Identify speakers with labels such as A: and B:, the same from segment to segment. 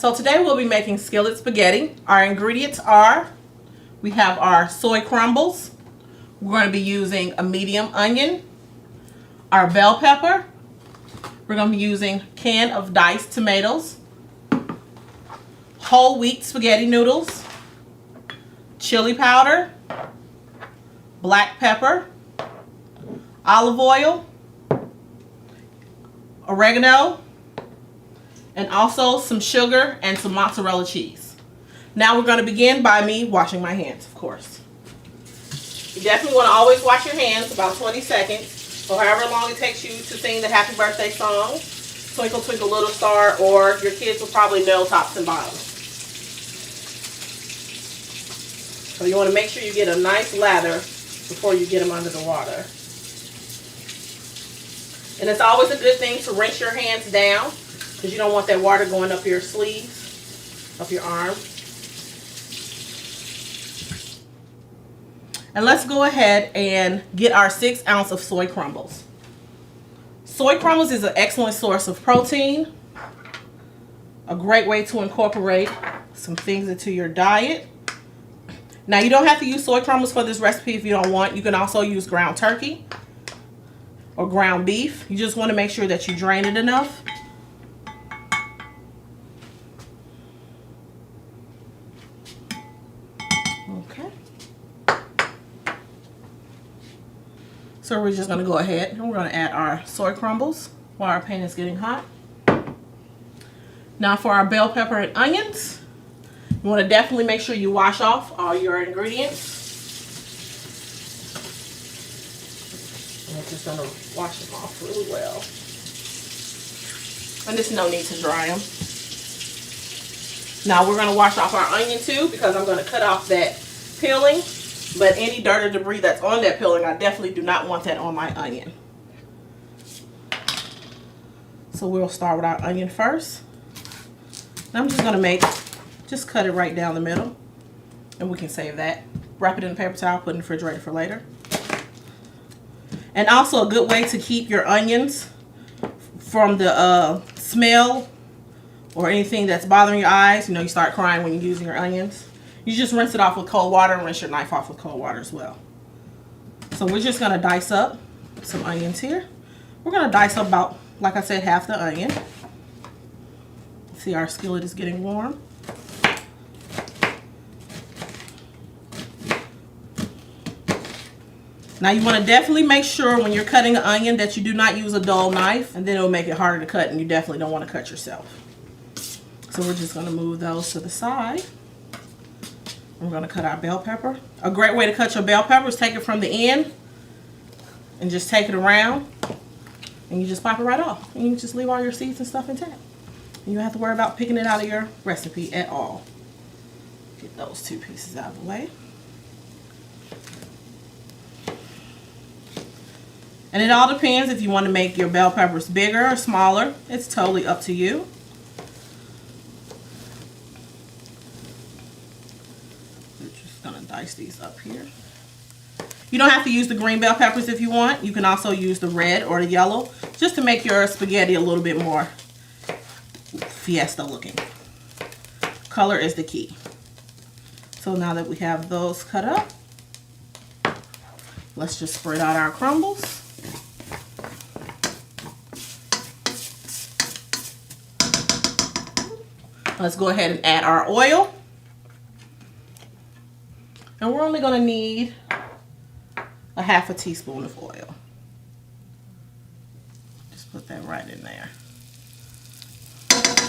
A: So today we'll be making skillet spaghetti. Our ingredients are, we have our soy crumbles. We're going to be using a medium onion, our bell pepper. We're going to be using a can of diced tomatoes, whole wheat spaghetti noodles, chili powder, black pepper, olive oil, oregano, and also some sugar and some mozzarella cheese. Now we're going to begin by me washing my hands, of course. You definitely want to always wash your hands about 20 seconds or however long it takes you to sing the happy birthday song, Twinkle Twinkle Little Star, or your kids will probably know tops and bottoms. So you want to make sure you get a nice lather before you get them under the water. And it's always a good thing to rinse your hands down because you don't want that water going up your sleeves, up your arm. And let's go ahead and get our 6 ounces of soy crumbles. Soy crumbles is an excellent source of protein, a great way to incorporate some things into your diet. Now you don't have to use soy crumbles for this recipe if you don't want. You can also use ground turkey or ground beef. You just want to make sure that you drain it enough. Okay. So we're just going to go ahead and we're going to add our soy crumbles while our pan is getting hot. Now for our bell pepper and onions, you want to definitely make sure you wash off all your ingredients. I'm just going to wash them off really well. And there's no need to dry them. Now we're going to wash off our onion too because I'm going to cut off that peeling. But any dirt or debris that's on that peeling, I definitely do not want that on my onion. So we'll start with our onion first. And I'm just going to just cut it right down the middle. And we can save that. Wrap it in a paper towel, put it in the refrigerator for later. And also a good way to keep your onions from the smell or anything that's bothering your eyes. You know, you start crying when you're using your onions. You just rinse it off with cold water and rinse your knife off with cold water as well. So we're just going to dice up some onions here. We're going to dice up about, like I said, half the onion. See, our skillet is getting warm. Now you want to definitely make sure when you're cutting an onion that you do not use a dull knife, and then it'll make it harder to cut and you definitely don't want to cut yourself. So we're just going to move those to the side. We're going to cut our bell pepper. A great way to cut your bell pepper is take it from the end and just take it around and you just pop it right off. And you just leave all your seeds and stuff intact. And you don't have to worry about picking it out of your recipe at all. Get those 2 pieces out of the way. And it all depends if you want to make your bell peppers bigger or smaller. It's totally up to you. We're just going to dice these up here. You don't have to use the green bell peppers if you want. You can also use the red or the yellow just to make your spaghetti a little bit more fiesta looking. Color is the key. So now that we have those cut up, let's just spread out our crumbles. Let's go ahead and add our oil. And we're only going to need a half teaspoon of oil. Just put that right in there.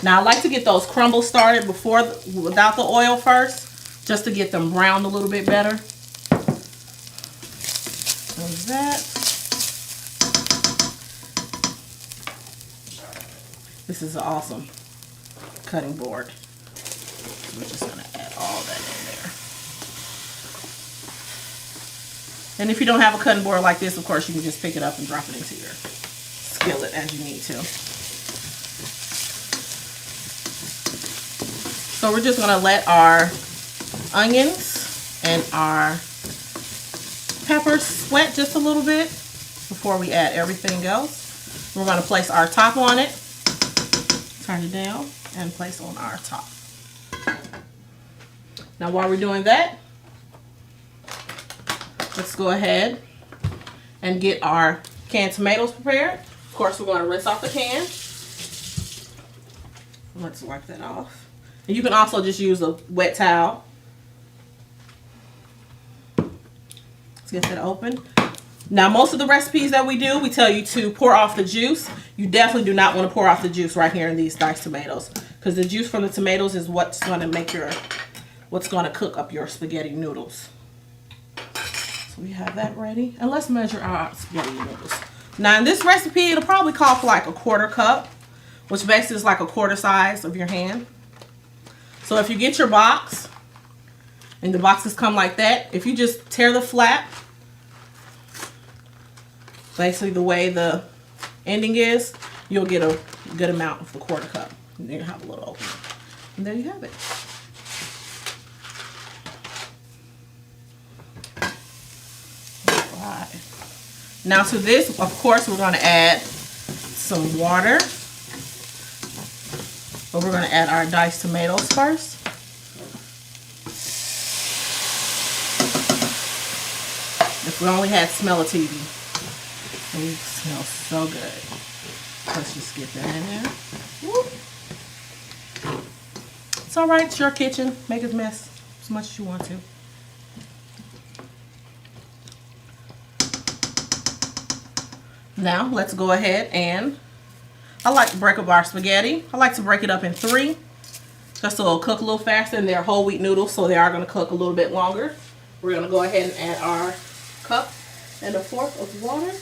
A: Now I like to get those crumbles started without the oil first, just to get them browned a little bit better. There's that. This is an awesome cutting board. We're just going to add all that in there. And if you don't have a cutting board like this, of course, you can just pick it up and drop it into your skillet as you need to. So we're just going to let our onions and our peppers sweat just a little bit before we add everything else. We're going to place our top on it. Turn it down. and place on our top. Now while we're doing that, let's go ahead and get our canned tomatoes prepared. Of course, we're going to rinse off the can. Let's wipe that off. And you can also just use a wet towel. Let's get that open. Now, most of the recipes that we do, we tell you to pour off the juice. You definitely do not want to pour off the juice right here in these diced tomatoes, because the juice from the tomatoes is what's going to make what's going to cook up your spaghetti noodles. So we have that ready. And let's measure our spaghetti noodles. Now, in this recipe, it'll probably call for like a 1/4 cup, which basically is like a 1/4 size of your hand. So if you get your box, and the boxes come like that, if you just tear the flap, basically the way the ending is, you'll get a good amount of the 1/4 cup. And then you have a little opening. And there you have it. All right. Now to this, of course, we're going to add some water. But we're going to add our diced tomatoes first. If we only had smell-o-TV. It smells so good. Let's just get that in there. Whoop. It's all right. It's your kitchen. Make it mess as much as you want to. Now, let's go ahead and I like to break up our spaghetti. I like to break it up in 3, just so it'll cook a little faster, and they're whole wheat noodles, so they are going to cook a little bit longer. We're going to go ahead and add our 1 cup and 1/4 of water.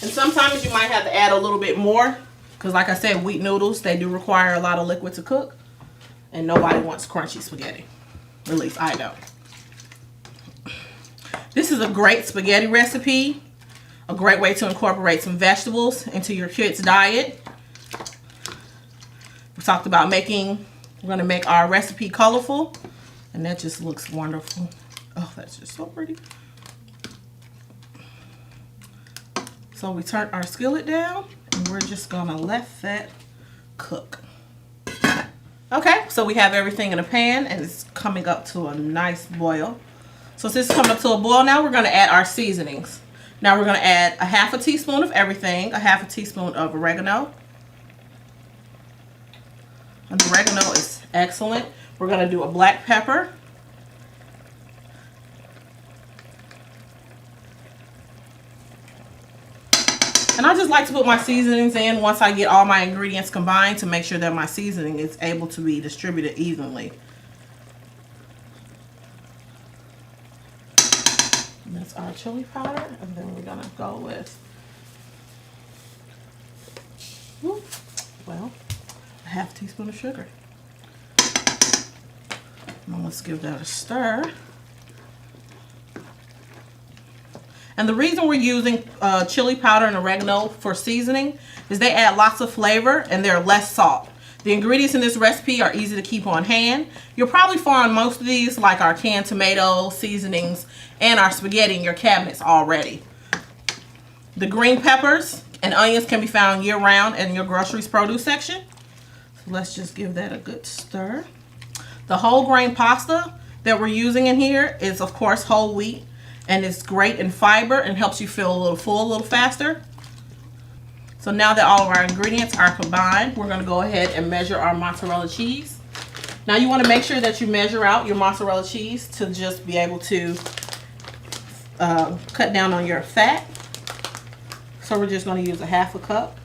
A: And sometimes you might have to add a little bit more, because like I said, wheat noodles, they do require a lot of liquid to cook, and nobody wants crunchy spaghetti. At least I don't. This is a great spaghetti recipe. A great way to incorporate some vegetables into your kids' diet. We talked about we're going to make our recipe colorful. And that just looks wonderful. Oh, that's just so pretty. So we turn our skillet down, and we're just going to let that cook. Okay, so we have everything in a pan, and it's coming up to a nice boil. So since it's coming up to a boil now, we're going to add our seasonings. Now we're going to add a 1/2 teaspoon of everything, a 1/2 teaspoon of oregano. And the oregano is excellent. We're going to do a black pepper. And I just like to put my seasonings in once I get all my ingredients combined to make sure that my seasoning is able to be distributed evenly. And that's our chili powder, and then we're gonna go with, well, a 1/2 teaspoon of sugar. Now let's give that a stir. And the reason we're using chili powder and oregano for seasoning is they add lots of flavor and they're less salt. The ingredients in this recipe are easy to keep on hand. You'll probably find most of these, like our canned tomato seasonings and our spaghetti, in your cabinets already. The green peppers and onions can be found year-round in your groceries produce section. So let's just give that a good stir. The whole grain pasta that we're using in here is, of course, whole wheat, and it's great in fiber and helps you feel a little full a little faster. So now that all of our ingredients are combined, we're going to go ahead and measure our mozzarella cheese. Now you want to make sure that you measure out your mozzarella cheese to just be able to cut down on your fat. So we're just going to use a 1/2 cup.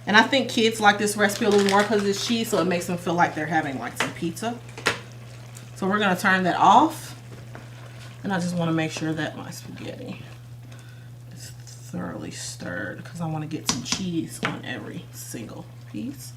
A: And I think kids like this recipe a little more because it's cheese, so it makes them feel like they're having like some pizza. So we're going to turn that off. And I just want to make sure that my spaghetti is thoroughly stirred because I want to get some cheese on every single piece.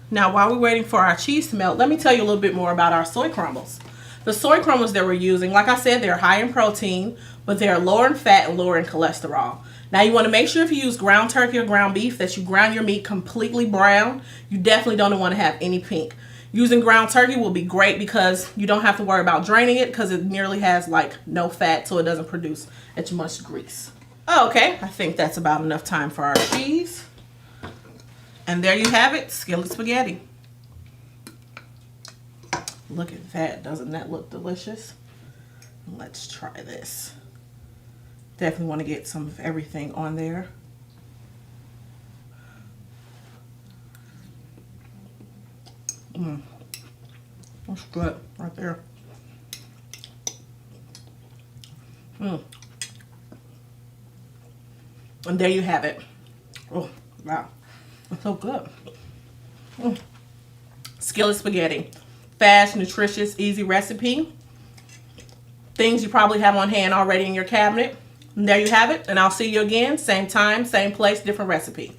A: Now, while we're waiting for our cheese to melt, let me tell you a little bit more about our soy crumbles. The soy crumbles that we're using, like I said, they're high in protein, but they're lower in fat and lower in cholesterol. Now you want to make sure if you use ground turkey or ground beef that you ground your meat completely brown. You definitely don't want to have any pink. Using ground turkey will be great because you don't have to worry about draining it because it nearly has like no fat, so it doesn't produce as much grease. Okay, I think that's about enough time for our cheese. And there you have it, skillet spaghetti. Look at that, doesn't that look delicious? Let's try this. Definitely want to get some of everything on there. That's good right there. And there you have it. Oh, wow. It's so good. Skillet spaghetti. Fast, nutritious, easy recipe. Things you probably have on hand already in your cabinet. And there you have it. And I'll see you again. Same time, same place, different recipe.